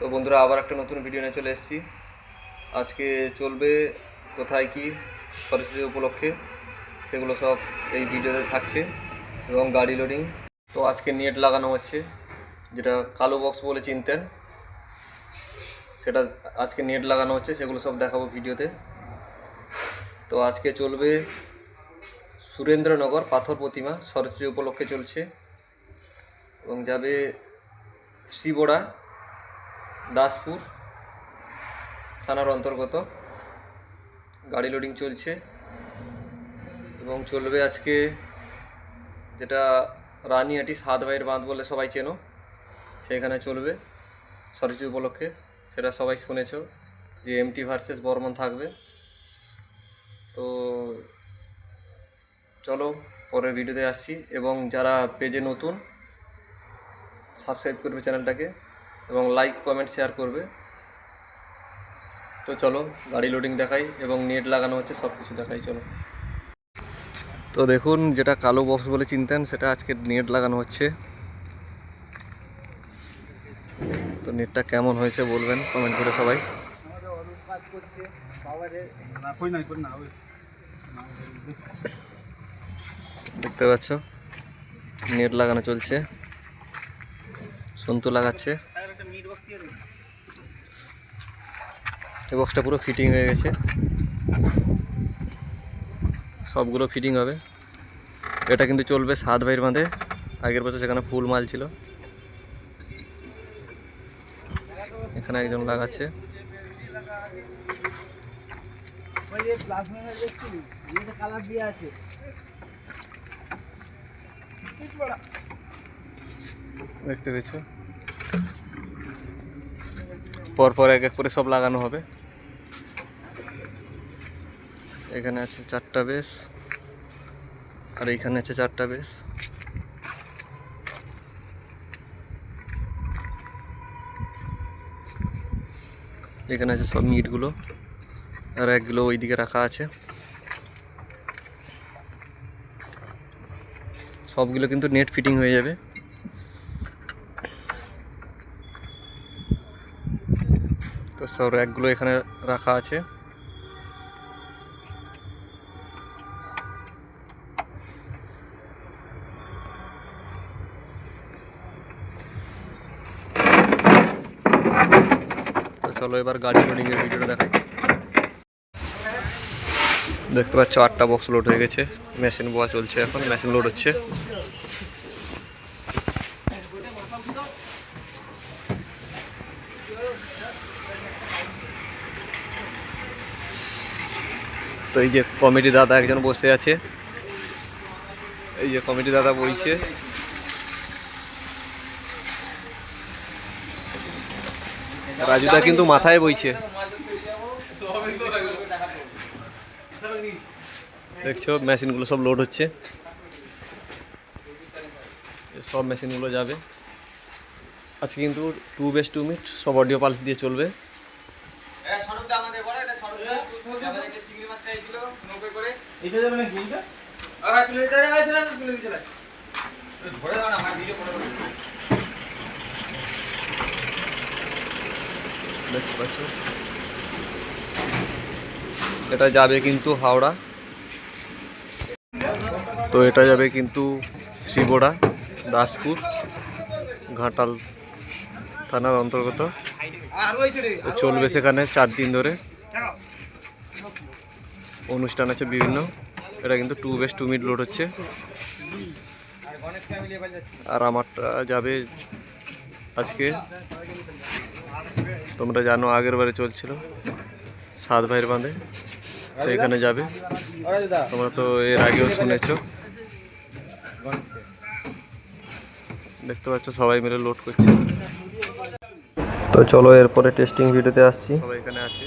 তো বন্ধুরা আবার একটা নতুন ভিডিও নিয়ে চলে এসেছি। আজকে চলবে কোথায় কি সরস্বতী উপলক্ষে সেগুলো সব এই ভিডিওতে থাকছে এবং গাড়ি লোডিং। তো আজকে নেট লাগানো হচ্ছে, যেটা কালো বক্স বলে চিনতেন, সেটা আজকে নেট লাগানো হচ্ছে, সেগুলো সব দেখাবো ভিডিওতে। তো আজকে চলবে সুরেন্দ্রনগর পাথর প্রতিমা সরস্বতী উপলক্ষে চলছে এবং যাবে শ্রীবোড়া দাসপুর থানার অন্তর্গত। গাড়ি লোডিং চলছে এবং চলবে আজকে যেটা রানিহাটি সাতভাইয়ের বাঁধ বলে সবাই চেনো, সেখানে চলবে সরস্বতী উপলক্ষে। সেটা সবাই শুনেছ যে এমটি ভার্সেস বর্মন থাকবে। তো চলো পরের ভিডিওতে আসছি, এবং যারা পেজে নতুন সাবস্ক্রাইব করবে চ্যানেলটাকে এবং লাইক কমেন্ট শেয়ার করবে। তো চলো গাড়ি লোডিং দেখাই এবং নেট লাগানো হচ্ছে, সব কিছু দেখাই। চলো। তো দেখুন, যেটা কালো বক্স বলে চিনতেন সেটা আজকে নেট লাগানো হচ্ছে। তো নেটটা কেমন হয়েছে বলবেন কমেন্ট করে সবাই। দেখতে পাচ্ছ নেট লাগানো চলছে, সন্তু লাগাচ্ছে। এই বক্সটা পুরো ফিটিং হয়ে গেছে, সবগুলো ফিটিং হবে। এটা কিন্তু চলবে সাত ভাইয়ের বাঁধে। আগের বছর সেখানে ফুল মাল ছিল, এখানে একজন লাগাচ্ছে। দেখতে পেয়েছো, পরপর এক এক করে সব লাগানো হবে। এখানে আছে 4টা বেস আর এইখানে আছে 4টা বেস। এখানে আছে সব মিটগুলো আর একগুলো ওইদিকে রাখা আছে। সবগুলো কিন্তু নেট ফিটিং হয়ে যাবে। তো সব র্যাকগুলো এখানে রাখা আছে। তো চলো এবার গাড়ি লোডিংয়ের ভিডিওটা দেখাই। দেখতে পাচ্ছ 8টা বক্স লোড হয়ে গেছে, মেশিন বোয়া চলছে, এখন মেশিন লোড হচ্ছে। তো এই যে কমিটি দাদা একজন বসে আছে, এই যে কমিটি দাদা বইছে। রাজুদা কিন্তু মাথায় বইছে, দেখছো মেশিনগুলো সব লোড হচ্ছে। সব মেশিনগুলো যাবে আজকে কিন্তু 2 বেস 2 মিট সব অডিও পালস দিয়ে চলবে। দেখতে পাচ্ছ এটা যাবে কিন্তু হাওড়া, তো এটা যাবে কিন্তু শ্রীবোড়া দাসপুর ঘাটাল থানার অন্তর্গত। চলবে সেখানে 4 দিন ধরে অনুষ্ঠান আছে বিভিন্ন। এটা কিন্তু 2 বেস 2 মিট লোড হচ্ছে। আর আমারটা যাবে আজকে, তোমরা জানো আগের বারে চলছিল সাত ভাইয়ের বাঁধে, তো এখানে যাবে। তোমরা তো এর আগেও শুনেছো। দেখতে পাচ্ছ সবাই মিলে লোড করছে। তো চলো এরপরে টেস্টিং ভিডিওতে আসছি, সবাই এখানে আছে।